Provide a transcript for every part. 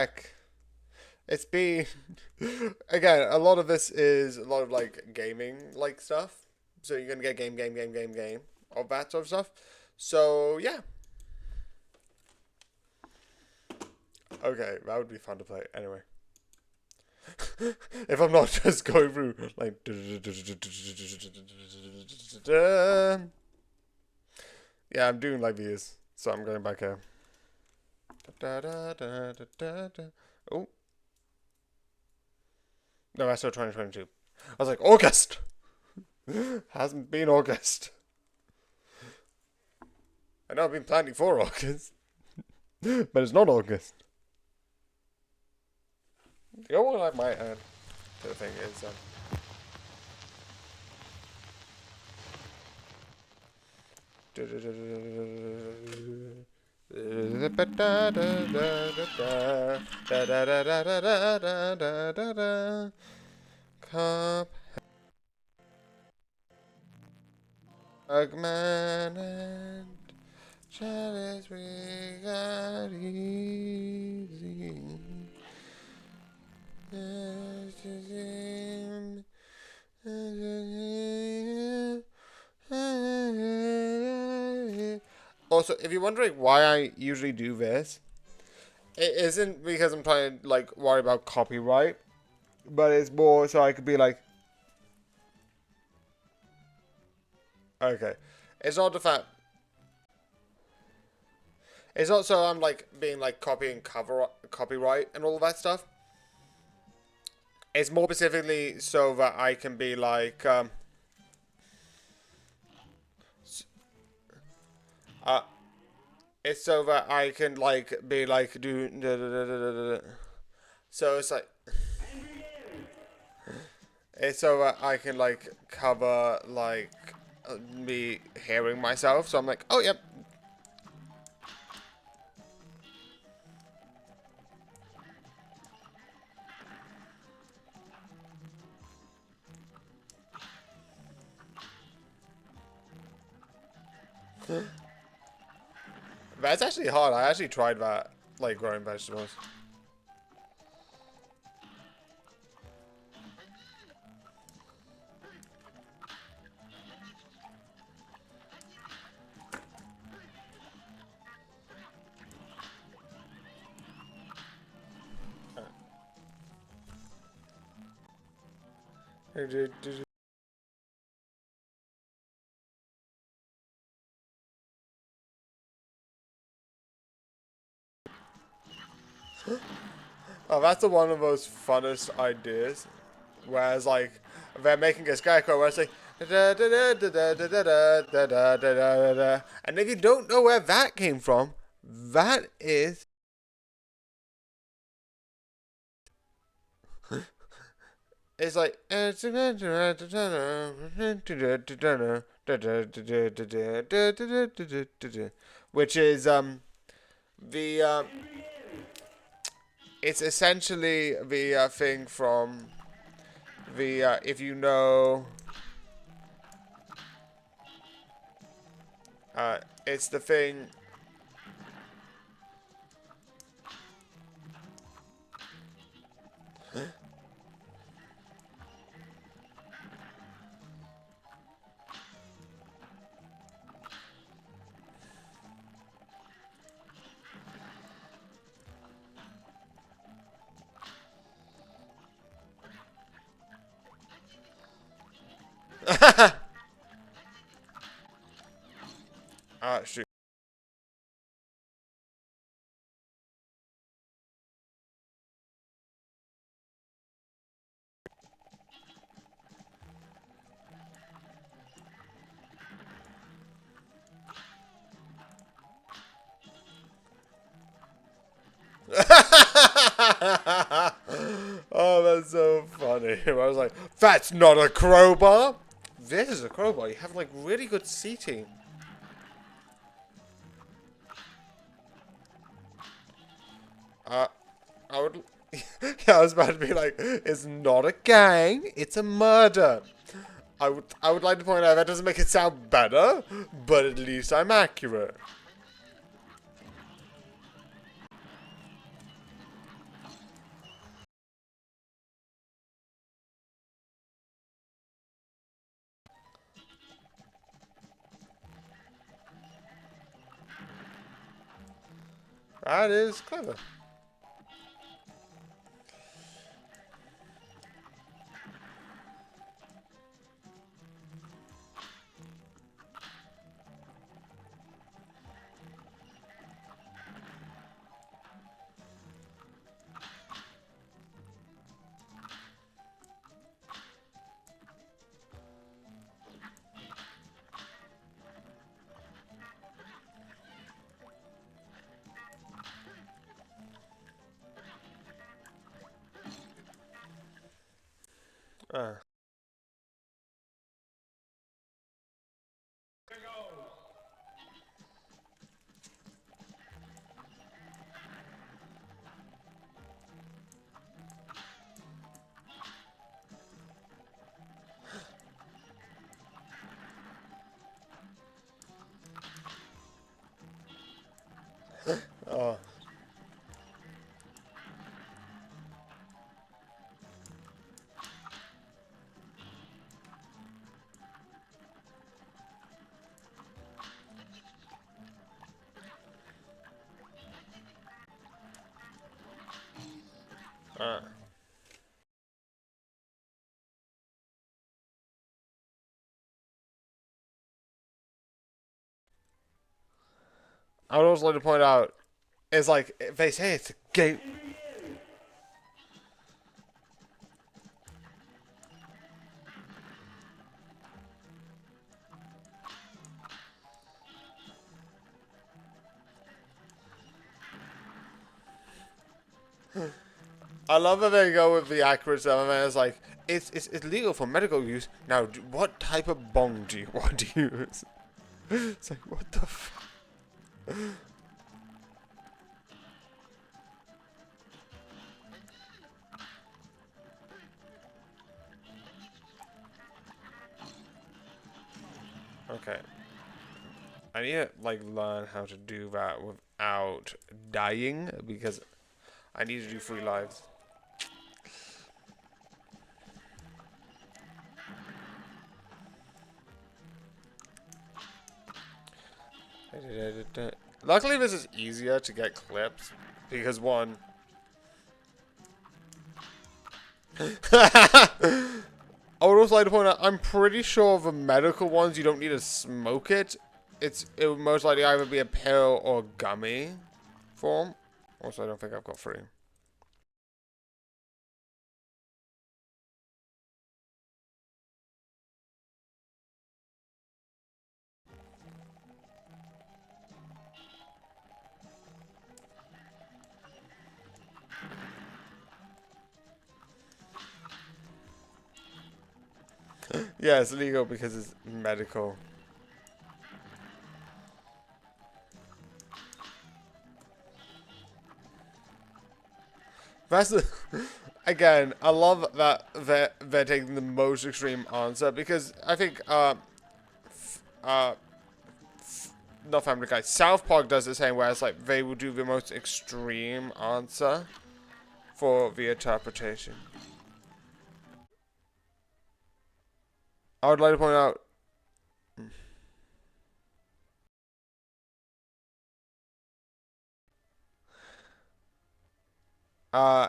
Heck, it's been again. A lot of this is a lot of like gaming like stuff. So you're gonna get game of that sort of stuff. So yeah, okay, that would be fun to play. Anyway, if I'm not just going through like yeah, I'm doing like these, so I'm going back here. Oh no, that's still 2022. I was like August. Hasn't been August. I know I've been planning for August, but it's not August. The only one I might add to the thing is Cup Hugman and Chalice we got easy. Also, if you're wondering why I usually do this, it isn't because I'm trying to like worry about copyright, but it's more so I could be like, okay, it's not the fact. It's not so I'm like being like copying cover copyright and all that stuff. It's more specifically so that I can be like, uh, it's so that I can like be like do. So it's so that I can like cover like me hearing myself. So I'm like, oh yep. That's actually hard. I actually tried that, like growing vegetables. Oh, that's the one of those funnest ideas. Whereas like they're making a scarecrow where it's like and if you don't know where that came from, that is it's like which is the it's essentially the thing from the if you know it's the thing shoot. Oh, that's so funny. I was like, that's not a crowbar. This is a crowbar. You have like really good seating. Uh, I would. Yeah, I was about to be like, it's not a gang. It's a murder. I would like to point out that doesn't make it sound better, but at least I'm accurate. That is clever. Uh, oh. Uh. I would also like to point out, it's like, they say it's a game. I love that they go with the accurate stuff, and it's like, it's legal for medical use. Now, what type of bong do you want to use? It's like, what the f. Okay. I need to, like, learn how to do that without dying, because I need to do 3 lives. Luckily, this is easier to get clips, because one... I would also like to point out, I'm pretty sure the medical ones, you don't need to smoke it. It would most likely either be a pill or gummy form. Also, I don't think I've got 3. Yeah, it's legal because it's medical. That's the... Again, I love that they're taking the most extreme answer, because I think, uh, not Family Guy, South Park does the same, where it's like, they will do the most extreme answer for the interpretation. I would like to point out,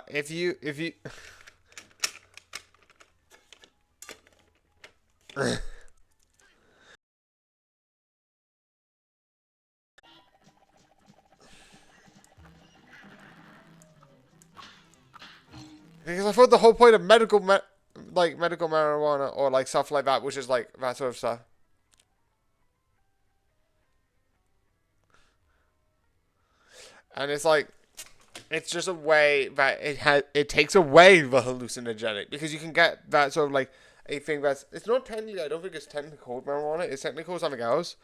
if you because I thought the whole point of like medical marijuana or like stuff like that, which is like that sort of stuff. And it's like, it's just a way that it takes away the hallucinogenic, because you can get that sort of like a thing that's, it's not technically, I don't think it's technically called marijuana, it's technically called something else.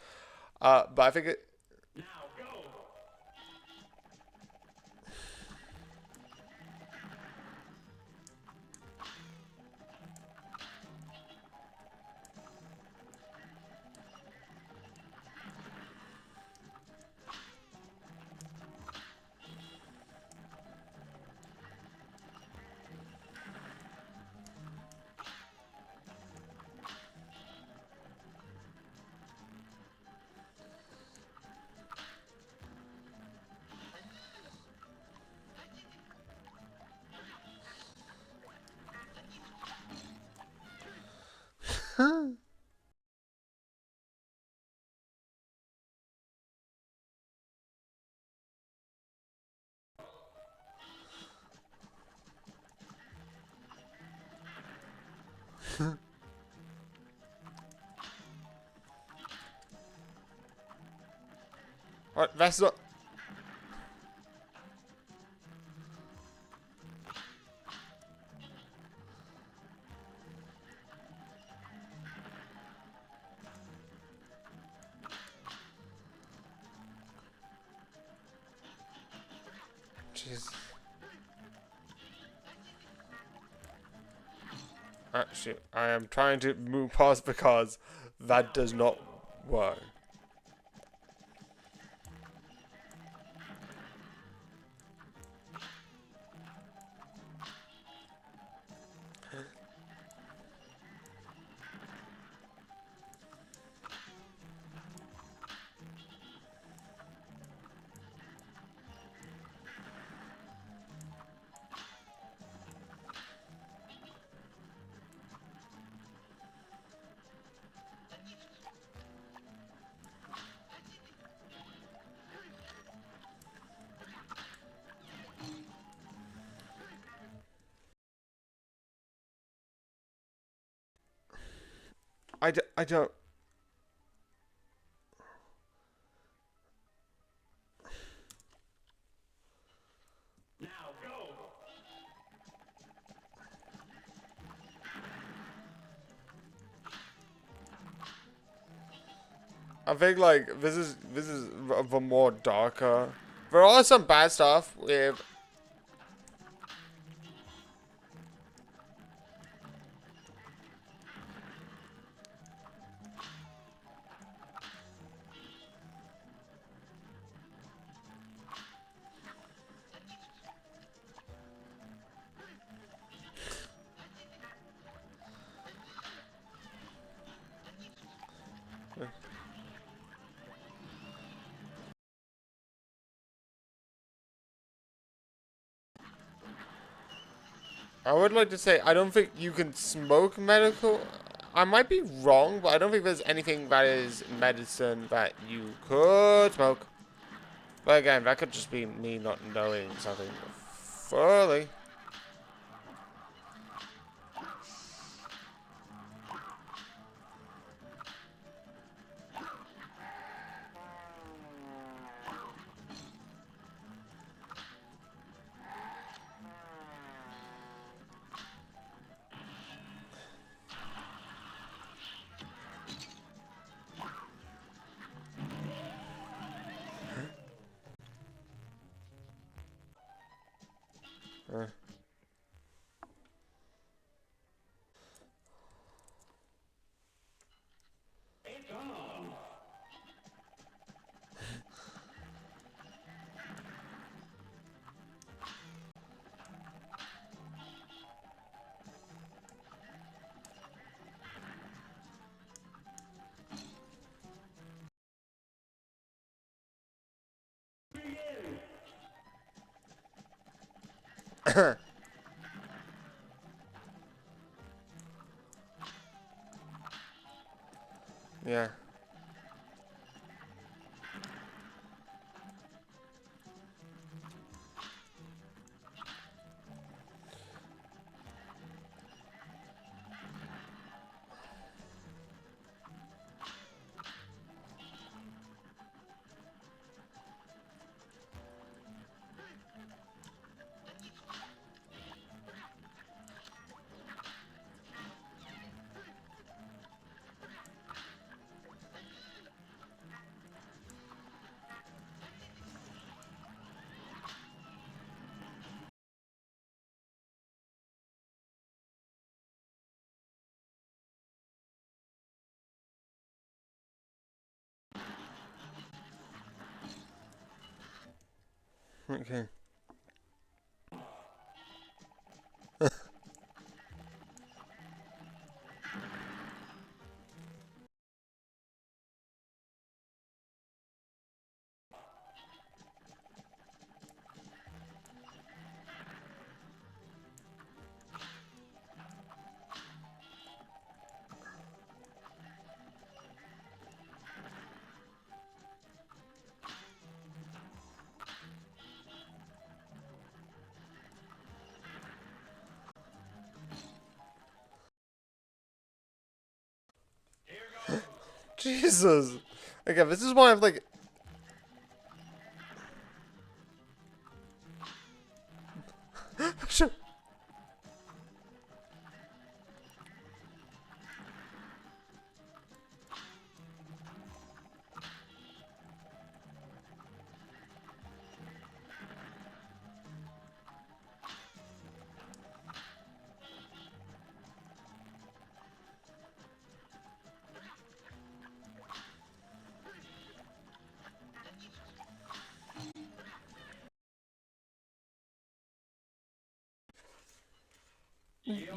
But I think it, What? That's not. Jeez. Actually, I am trying to move past because that does not work. I don't. I think like this is the more darker. There are some bad stuff with. I would like to say I don't think you can smoke medical. I might be wrong, but I don't think there's anything that is medicine that you could smoke. But again, that could just be me not knowing something fully. Yeah. Okay. Jesus. Okay, this is why I'm like...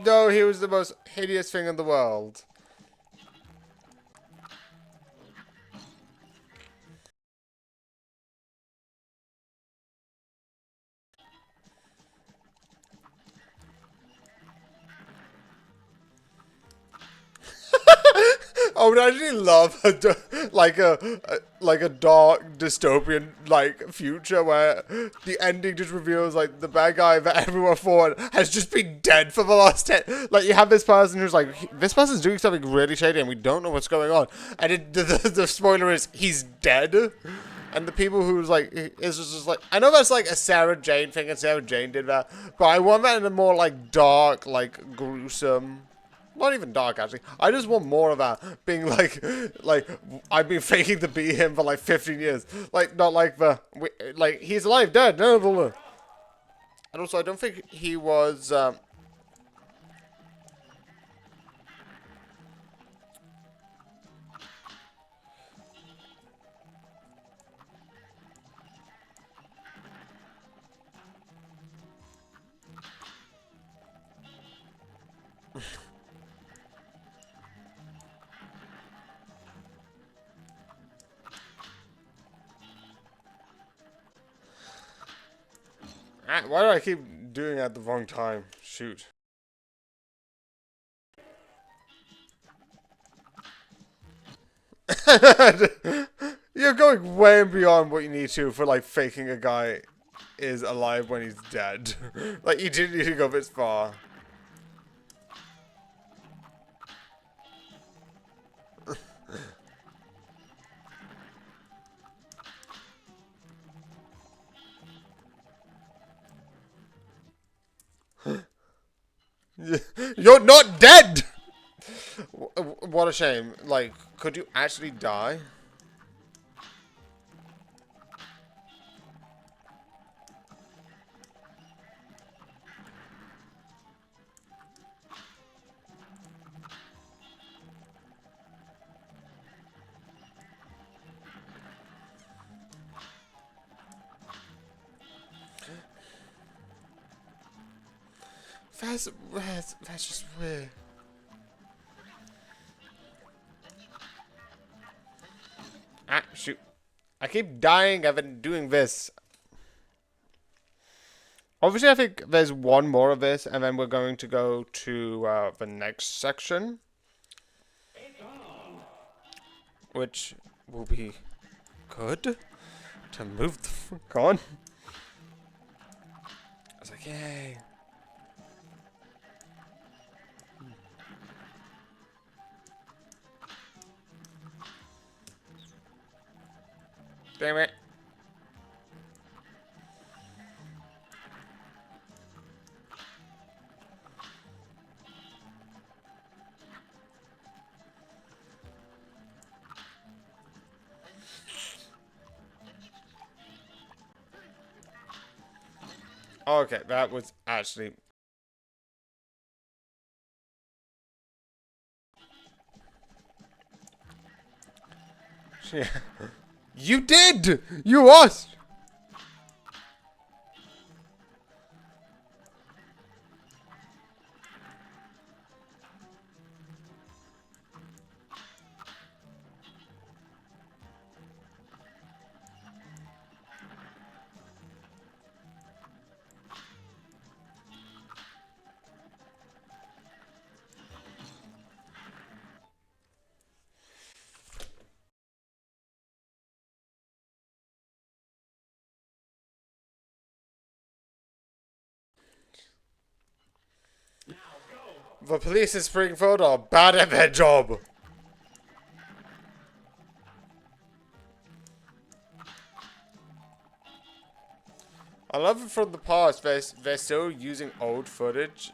No, he was the most hideous thing in the world. I would actually love like a dark dystopian like future where the ending just reveals like the bad guy that everyone thought has just been dead for the last 10. Like you have this person who's like, this person's doing something really shady and we don't know what's going on, and the spoiler is he's dead. And the people who's like, is just like, I know that's like a Sarah Jane thing and Sarah Jane did that, but I want that in a more like dark, like gruesome. Not even dark, actually. I just want more of that. Being like, I've been faking to be him for like 15 years. Like, not like like, he's alive, dead. No, no, no. And also, I don't think he was, why do I keep doing it at the wrong time? Shoot. You're going way beyond what you need to for, like, faking a guy is alive when he's dead. Like, you didn't need to go this far. You're not dead! What a shame. Like, could you actually die? That's just weird. Ah, shoot. I keep dying. I've been doing this. Obviously, I think there's one more of this, and then we're going to go to the next section, which will be good to move the fuck on. I was like, yay. Damn it. Okay, that was actually... Yeah. You did! You lost! The police in Springfield are bad at their job. love it from the past. They're still using old footage.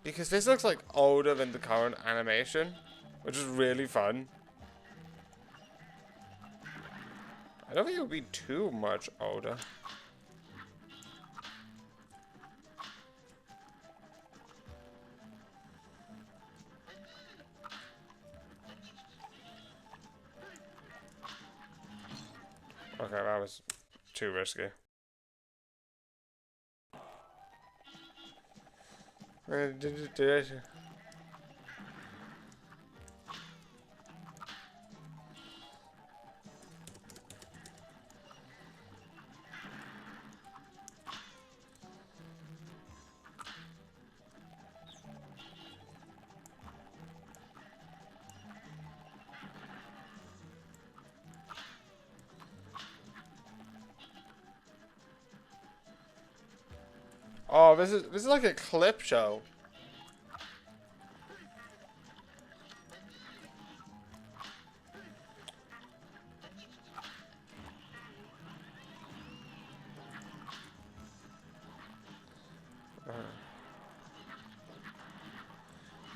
Because this looks like older than the current animation. Which is really fun. I don't think it would be too much older. Okay, that was too risky. Oh, this is like a clip show.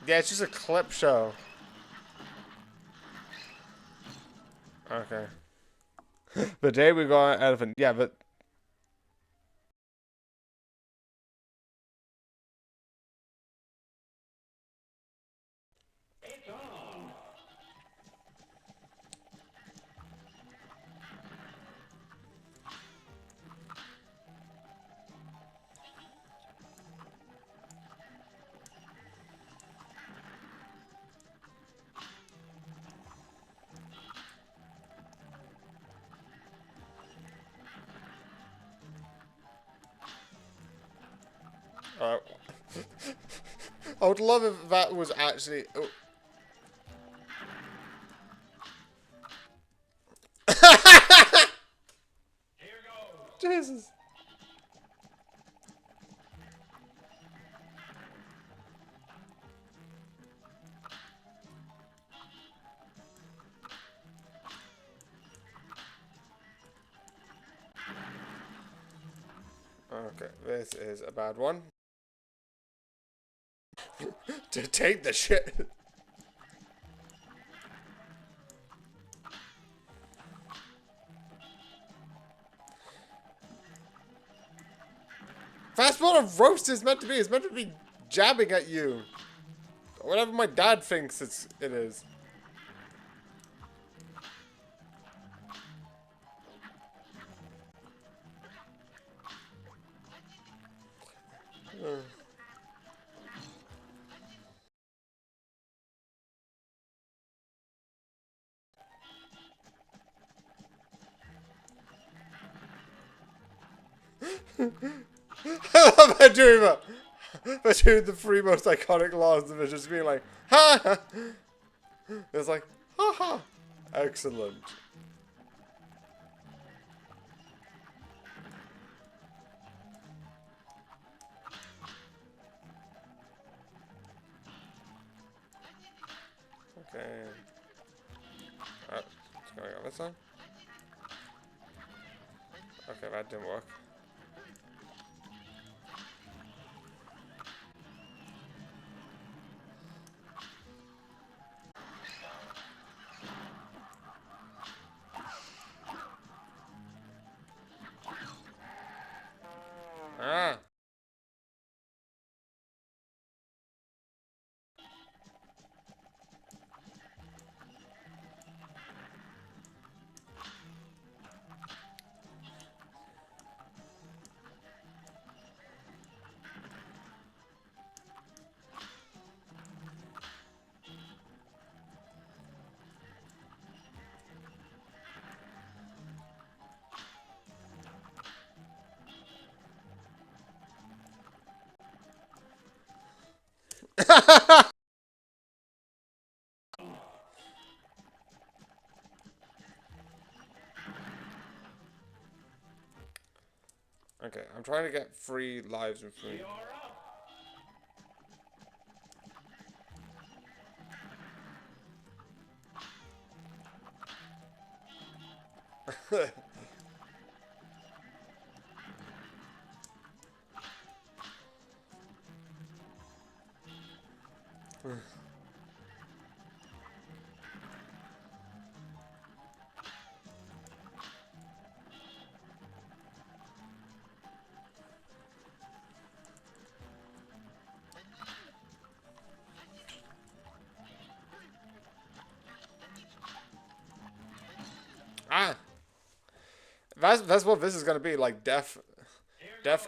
Yeah, it's just a clip show. Okay. The day we got an elephant. Yeah, but uh, I would love if that was actually. Oh. Jesus. Okay, this is a bad one. To take the shit. That's what a roast is meant to be. It's meant to be jabbing at you. Whatever my dad thinks it is. I love how doing that. They're doing the three most iconic lines of it, just being like, ha! It's like, ha ha. Excellent. Okay. What's going on this time? Okay, that didn't work. Ah! Okay, I'm trying to get 3 lives and 3. Ah! That's what this is gonna be, like death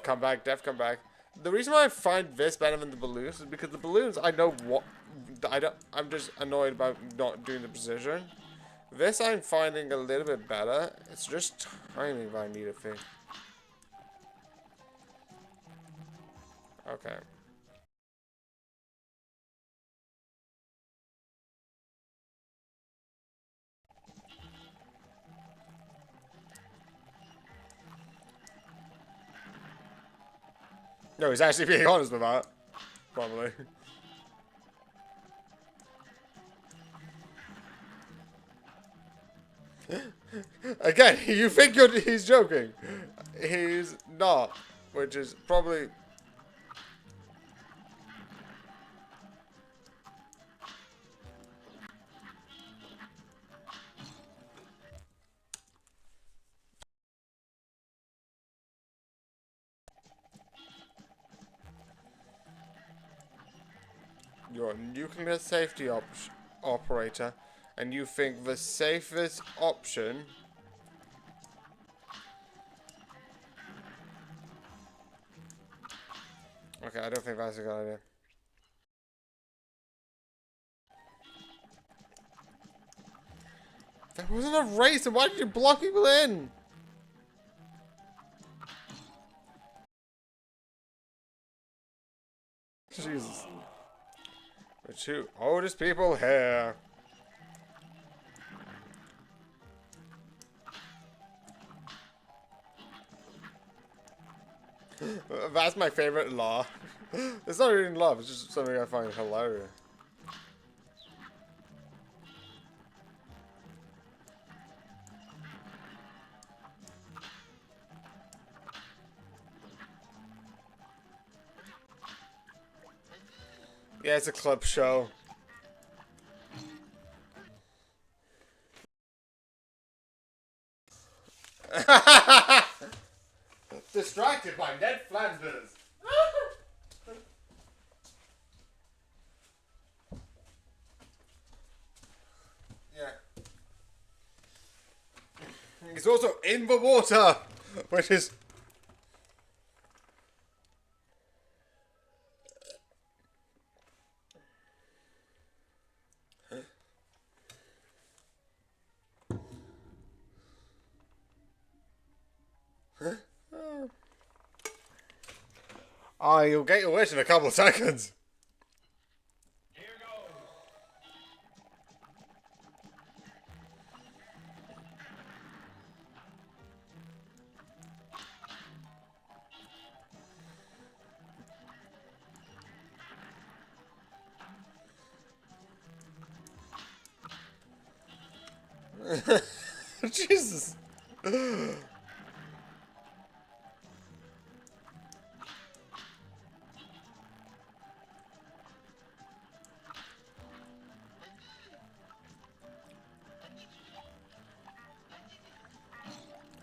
come back, death come back. The reason why I find this better than the balloons is because the balloons I know what I'm just annoyed about not doing the precision. This I'm finding a little bit better. It's just timing that I need to fix. Okay. No, he's actually being honest with that. Probably. Again, you think he's joking. He's not. Which is probably... You're a nuclear safety operator, and you think the safest option... Okay, I don't think that's a good idea. There wasn't a race, and why did you block people in? Jesus. The two oldest people here. That's my favorite law. It's not even love, it's just something I find hilarious. Yeah, it's a clip show. Distracted by Ned Flanders. Yeah. He's also in the water, which is... Oh, you'll get your wish in a couple of seconds. Jesus.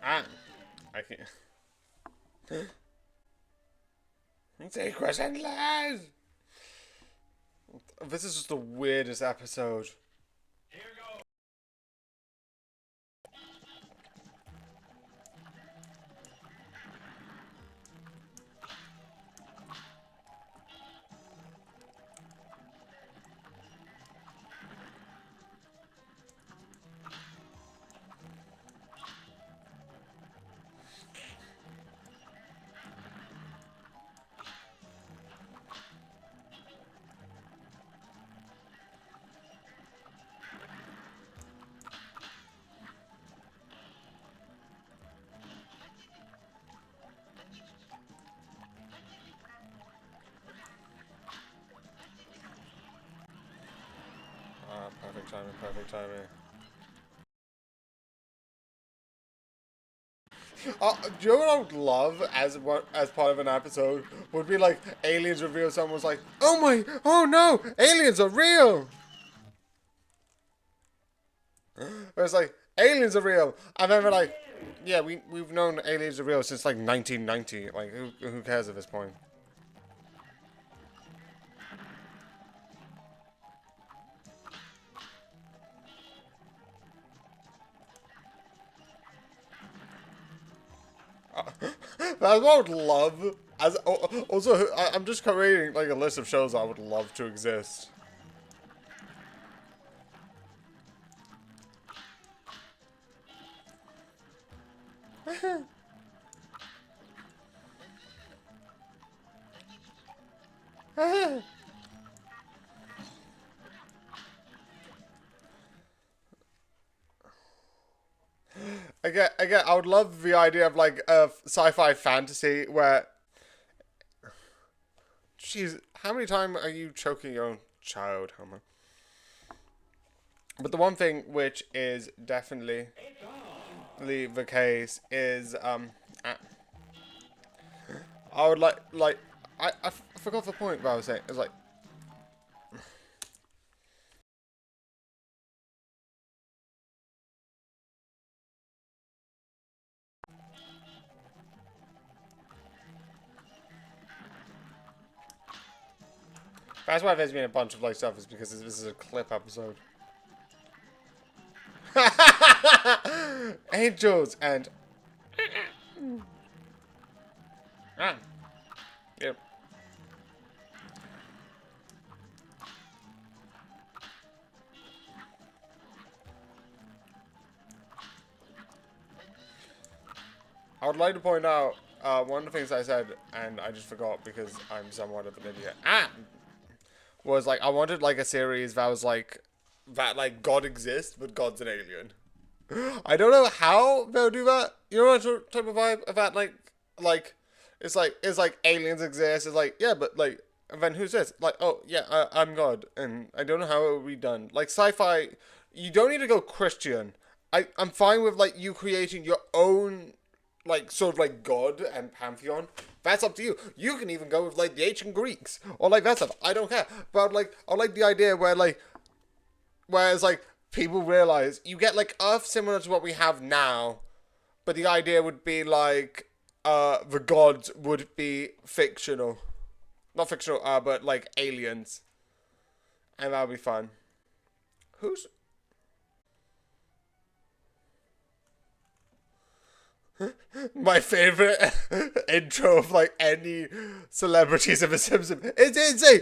Ah, I can't. Secrets and lies. This is just the weirdest episode. Ah, perfect timing, perfect timing. Do you know what I would love as part of an episode would be like aliens reveal someone's like, oh no, aliens are real. It's like aliens are real, and then we're like, yeah, we've known aliens are real since like 1990. Like who cares at this point? That's what I would love. Also, I'm just creating like a list of shows I would love to exist. Again, I would love the idea of like a sci-fi fantasy where, jeez, how many times are you choking your own child, Homer? But the one thing which is definitely the case is I would like I forgot the point that I was saying. It's like that's why there's been a bunch of like stuff is because this is a clip episode. Angels and ah, yep. I would like to point out one of the things I said, and I just forgot because I'm somewhat of an idiot. Was like I wanted like a series that was like that like God exists, but God's an alien. I don't know how they'll do that. You know what type of vibe of that like it's like aliens exist. It's like yeah, but like and then who's this? Like oh yeah, I'm God, and I don't know how it will be done. Like sci-fi, you don't need to go Christian. I'm fine with like you creating your own like sort of like God and pantheon. That's up to you. You can even go with like the ancient Greeks or like that stuff. I don't care. But I like the idea where like whereas like people realize you get like Earth similar to what we have now, but the idea would be like the gods would be fictional. Not fictional, but like aliens. And that would be fun. Who's my favorite intro of like any celebrities of a Simpson? It's insane.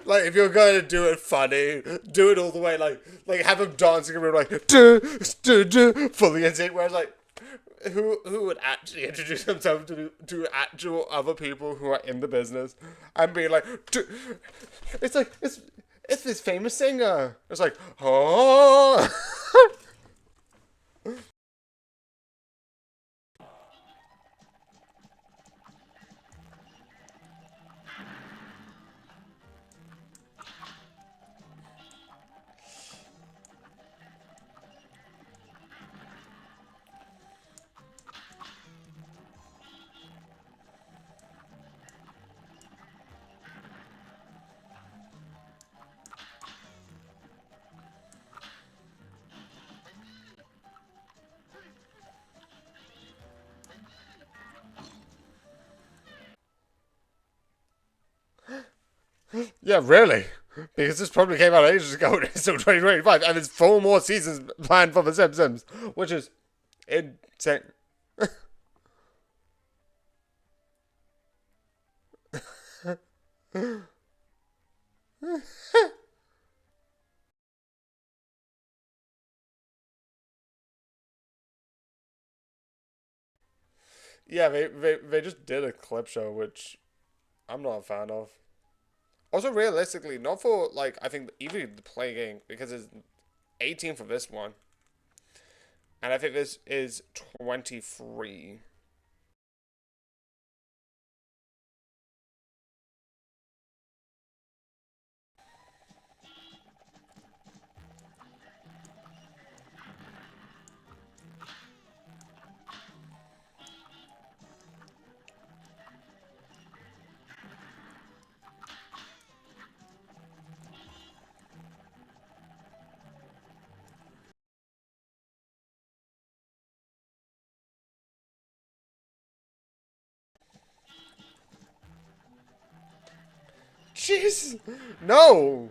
Like if you're going to do it funny, do it all the way. Like have them dancing around like fully insane. Whereas like who would actually introduce themselves to actual other people who are in the business and be like, it's like it's this famous singer. It's like oh. Yeah, really. Because this probably came out ages ago and it's still 2025, and there's 4 more seasons planned for The Simpsons, which is insane. Yeah, they just did a clip show, which I'm not a fan of. Also, realistically, not for, like, I think even the play game, because it's 18 for this one. And I think this is 23. Jeez. No.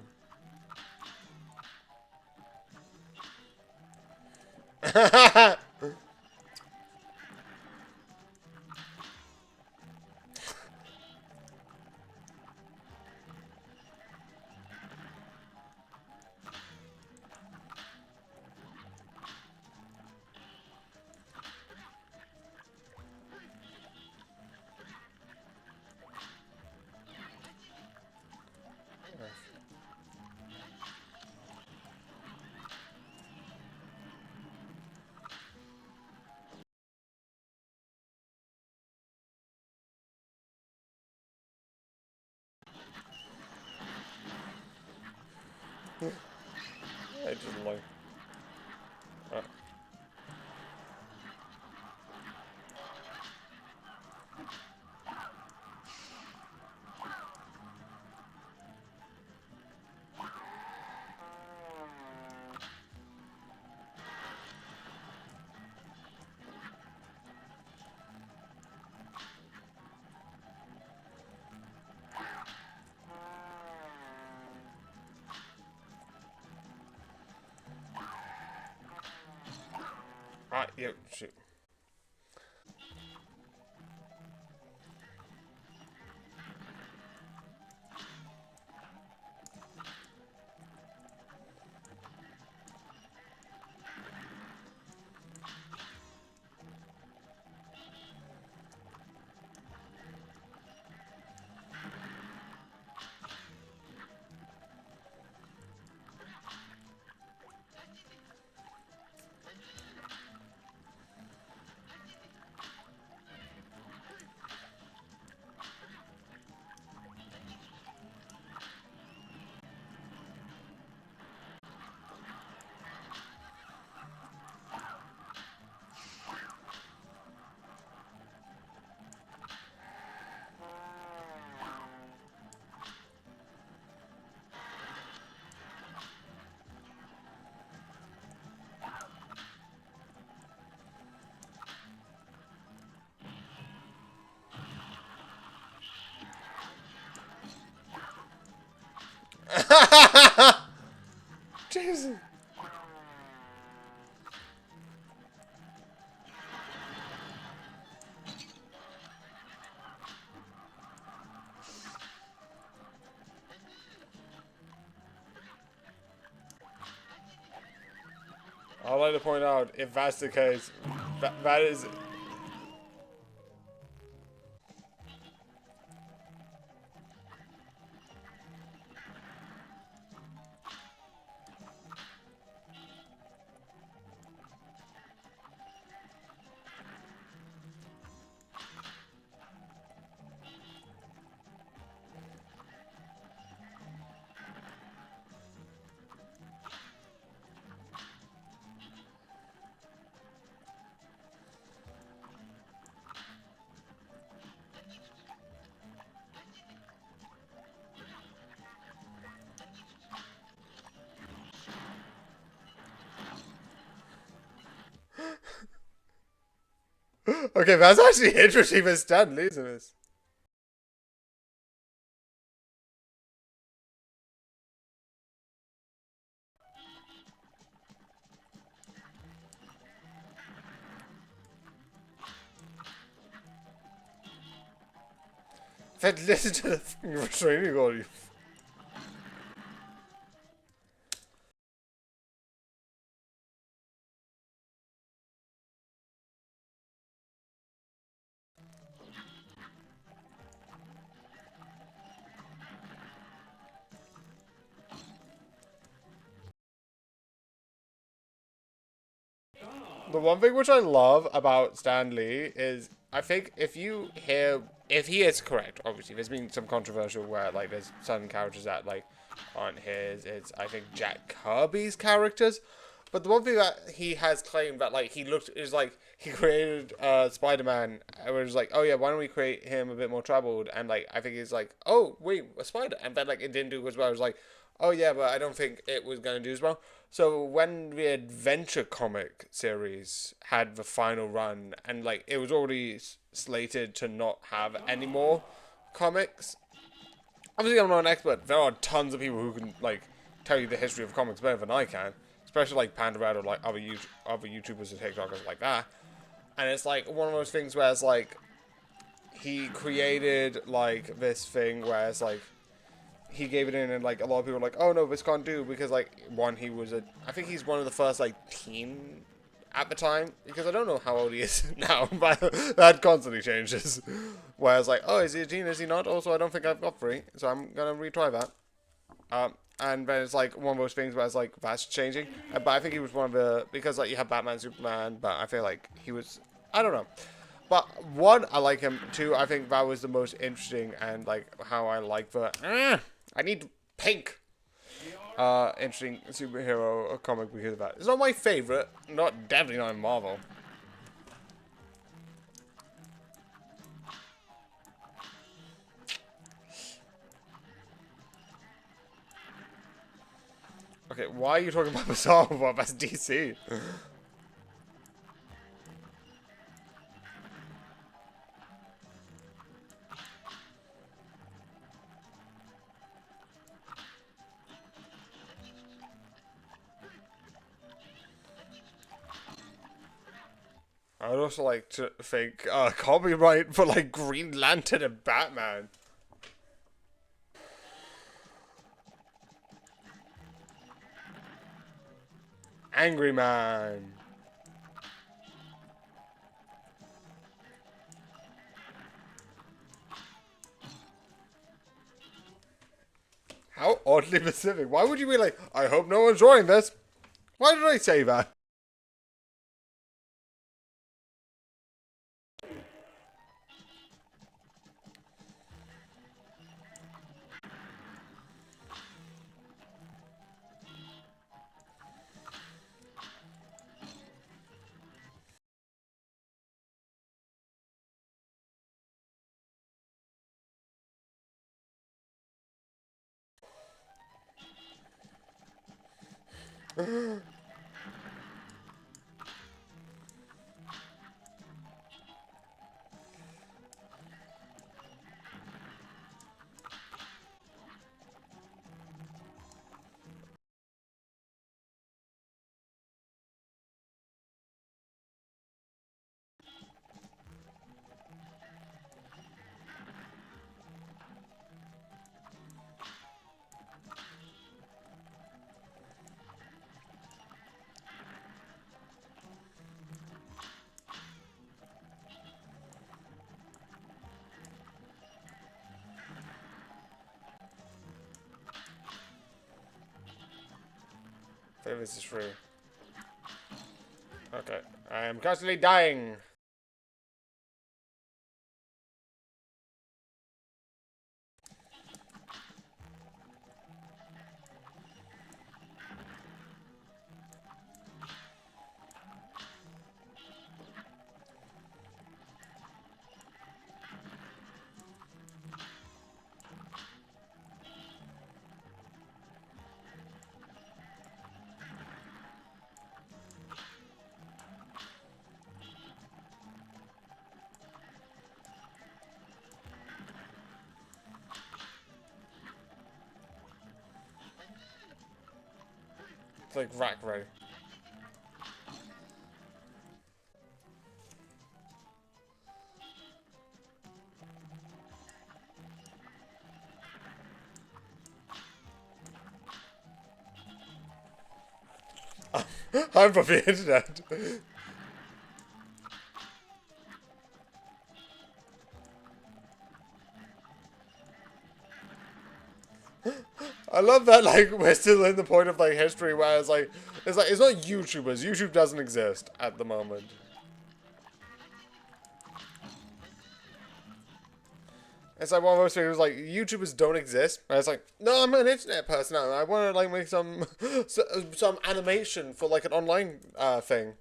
I just like. Uh, yeah, shoot. Jesus. I'd like to point out, if that's the case, that is. Okay, that's actually interesting for Stan Lee, isn't it? Fed listen to the fucking restraining order. The one thing which I love about Stan Lee is I think if he is correct, obviously there's been some controversial where like there's some characters that like aren't his. It's I think Jack Kirby's characters. But the one thing that he has claimed that like he looked is like he created Spider-Man and was like, oh yeah, why don't we create him a bit more troubled? And like I think he's like, oh wait, a spider, and then like it didn't do as well. It was like, oh yeah, but I don't think it was gonna do as well. So when the Adventure comic series had the final run, and like it was already slated to not have any more comics, obviously I'm not an expert. There are tons of people who can like tell you the history of comics better than I can, especially like Panda Red or like other YouTubers and TikTokers like that. And it's like one of those things where it's like he created like this thing where it's like he gave it in and like a lot of people were like, oh no, this can't do because like one, he was a, I think he's one of the first like teen at the time, because I don't know how old he is now, but that constantly changes. Whereas like, oh, is he a teen, is he not? Also, I don't think I've got three, so I'm gonna retry that. And then it's like one of those things where it's like that's changing. But I think he was one of the, because like you have Batman, Superman, but I feel like he was, I don't know. But one, I like him. Two, I think that was the most interesting and like how I like the. I need pink. Interesting superhero comic because of that. It's not my favorite. Not definitely not in Marvel. Okay, why are you talking about Bizarre Bob? That's DC. I would also like to think copyright for like Green Lantern and Batman. Angry Man. How oddly specific. Why would you be like, I hope no one's enjoying this? Why did I say that? I think this is free. Okay. I am constantly dying. It's like rack ready. I'm from the internet. I love that like we're still in the point of like history where it's not YouTubers. YouTube doesn't exist at the moment. It's like one of those things like YouTubers don't exist. And it's like, no, I'm an internet person now. I want to like make some animation for like an online thing.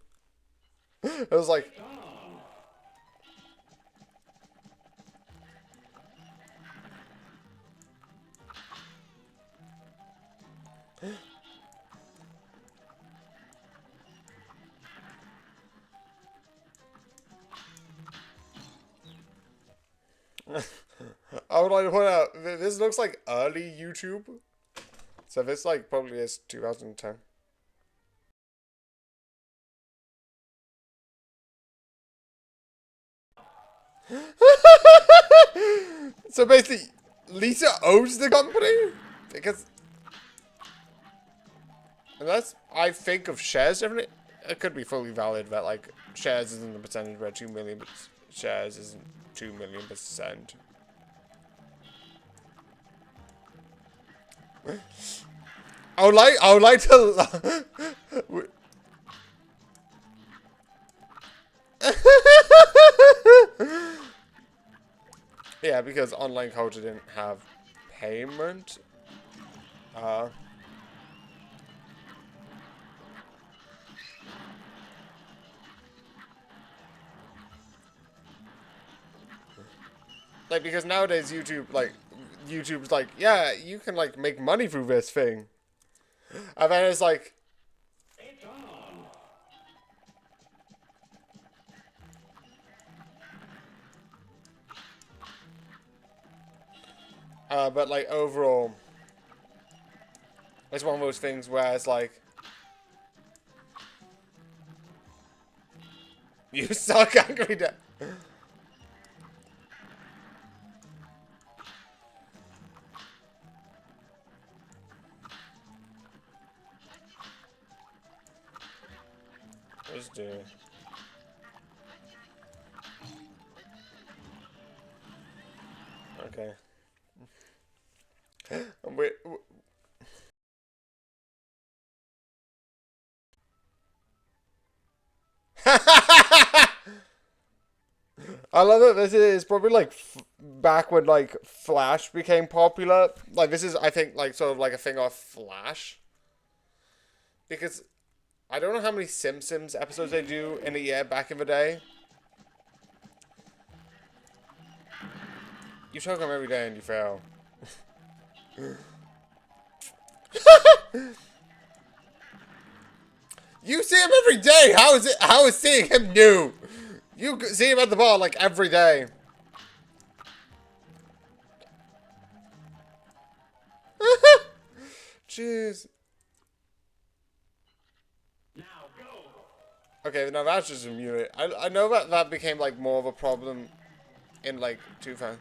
It was like, I would like to point out, this looks like early YouTube. So this like probably is 2010. So basically, Lisa owns the company? Because, unless I think of shares differently, it could be fully valid that like shares isn't the percentage where 2 million shares isn't 2 million%. I would like to. Yeah, because online culture didn't have payment. Uh, like because nowadays YouTube's like, yeah, you can like make money through this thing, and then it's like, but like overall, it's one of those things where it's like, you suck, Angry Dad. Let's do it. Okay. Wait. I love it. This is probably like back when like Flash became popular. Like this is, I think, like sort of like a thing off Flash, because I don't know how many Simpsons episodes they do in a year back in the day. You choke them every day and you fail. You see him every day. How is it? How is seeing him new? You see him at the bar like every day. Jeez. Okay, now that's just immunity. I know that that became like more of a problem in like 2000.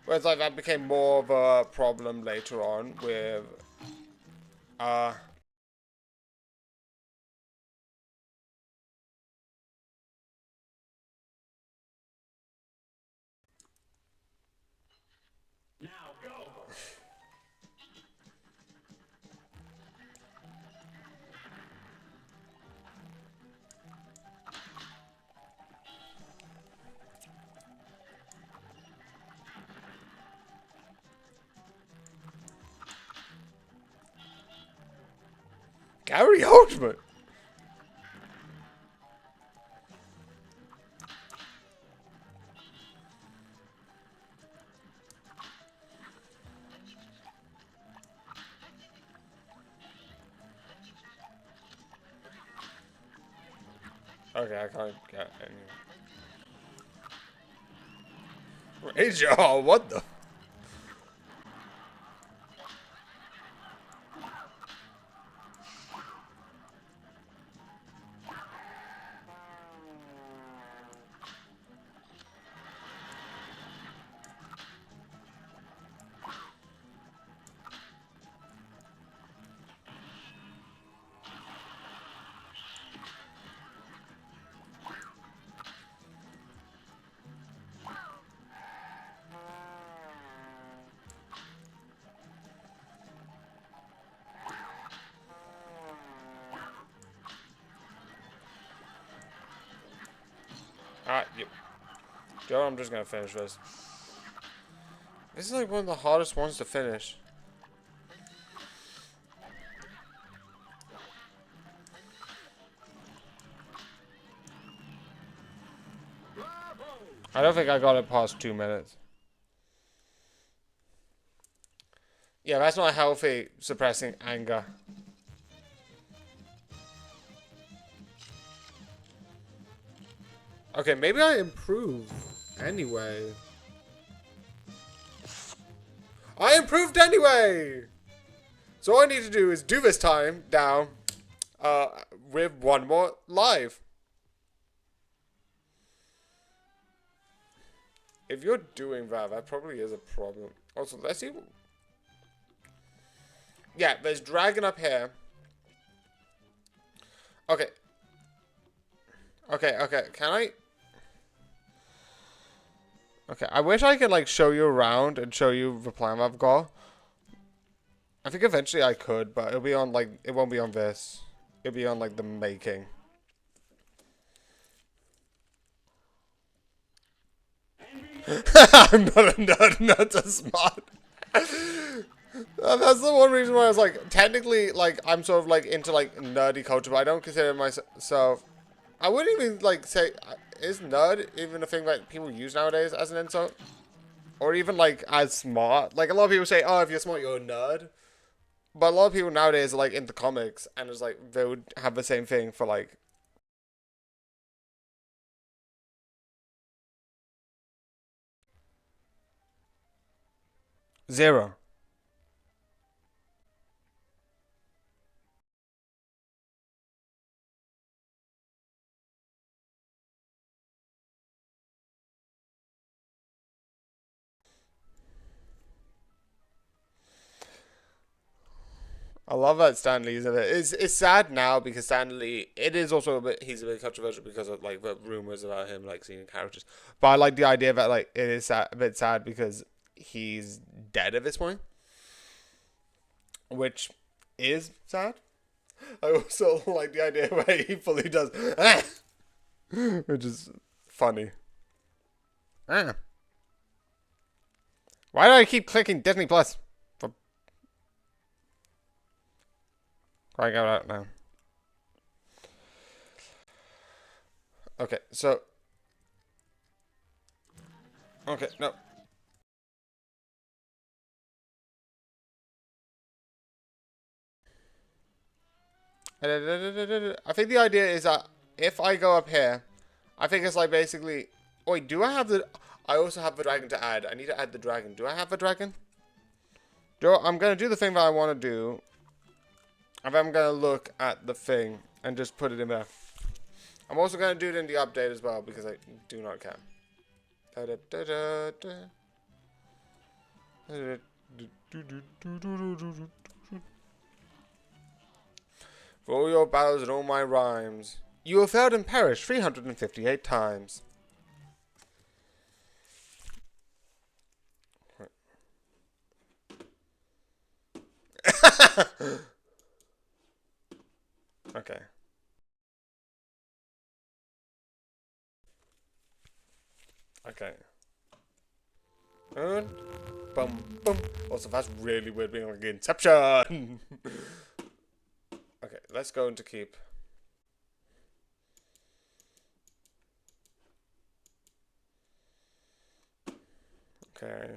Whereas like that became more of a problem later on with uh Gary Oldman. Okay, I can't get any. Rage, oh, what the? Alright, Joe, I'm just gonna finish this. This is like one of the hardest ones to finish. I don't think I got it past 2 minutes. Yeah, that's not healthy, suppressing anger. Okay, maybe I improve. Anyway. I improved anyway! So all I need to do is do this time down uh, with one more live. If you're doing that, that probably is a problem. Also, let's see. Yeah, there's dragon up here. Okay. Okay, can I? Okay, I wish I could, like, show you around and show you the plan I've got. I think eventually I could, but it'll be on, like, it won't be on this. It'll be on, like, the making. I'm not a nerd, not a smart. That's the one reason why I was like, technically, like, I'm sort of like into like nerdy culture, but I don't consider myself. I wouldn't even like say, is nerd even a thing that people use nowadays as an insult? Or even like as smart? Like, a lot of people say, oh, if you're smart, you're a nerd. But a lot of people nowadays are like into comics, and it's like they would have the same thing for like zero. I love that Stanley's in it. It's sad now because Stanley. It is also a bit. He's a bit controversial because of like the rumors about him like seeing characters. But I like the idea that like it is sad, a bit sad because he's dead at this point, which is sad. I also like the idea where he fully does, which is funny. Ah. Why do I keep clicking Disney Plus? For crying out now. Okay, so okay, no. I think the idea is that if I go up here, I think it's like basically. Wait, do I have the? I also have the dragon to add. I need to add the dragon. Do I have the dragon? I'm gonna do the thing that I want to do, and then I'm gonna look at the thing and just put it in there. I'm also gonna do it in the update as well because I do not care. For all your battles and all my rhymes, you have failed and perished 358 times. Okay. Okay. And bum bum. Also, that's really weird being like Inception. Okay, let's go into keep. Okay.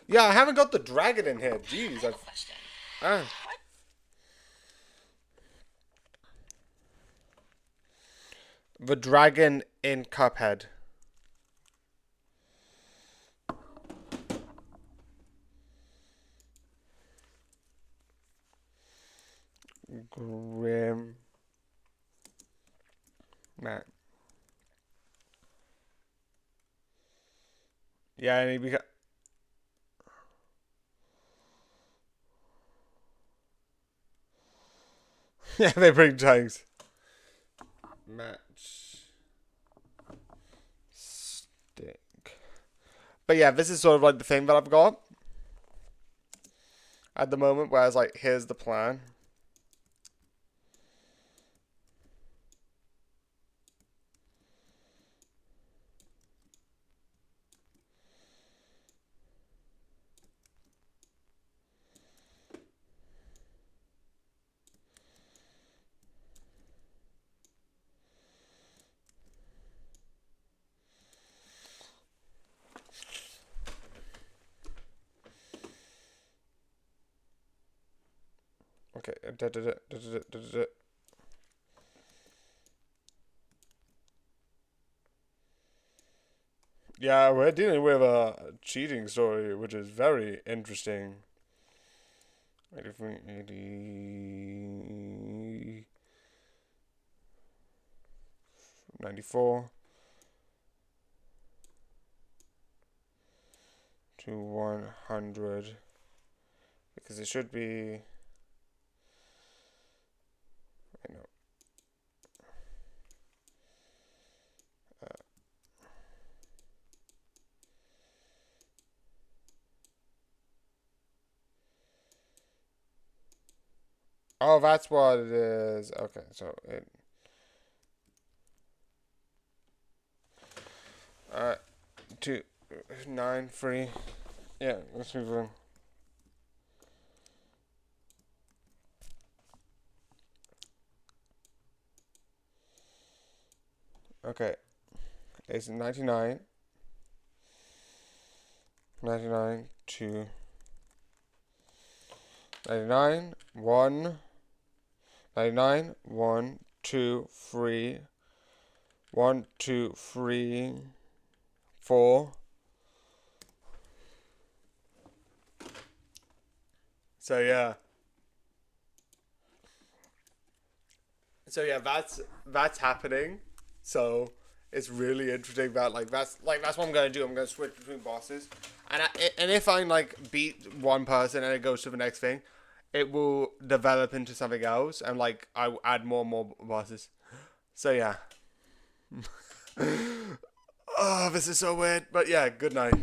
Yeah, I haven't got the dragon in here. Jeez, I've. Ah. The dragon in Cuphead. Grim. Matt. Yeah, and he beca- Yeah, they bring tanks. Match. Stick. But yeah, this is sort of like the thing that I've got at the moment, whereas like, here's the plan. Okay. Yeah, we're dealing with a cheating story, which is very interesting. 80, 94 to 100, because it should be. I know. Oh, that's what it is. Okay, so it. 2, 9, 3. Yeah, let's move on. Okay, it's 99, 99 to 99, 1, 99, 1, 2, 3, 1, 2, 3, 4. So yeah. So yeah, that's happening. So it's really interesting that that's what I'm gonna do. I'm gonna switch between bosses, and if I like beat one person and it goes to the next thing, it will develop into something else, and like I will add more and more bosses. So yeah. Oh, this is so weird. But yeah, good night.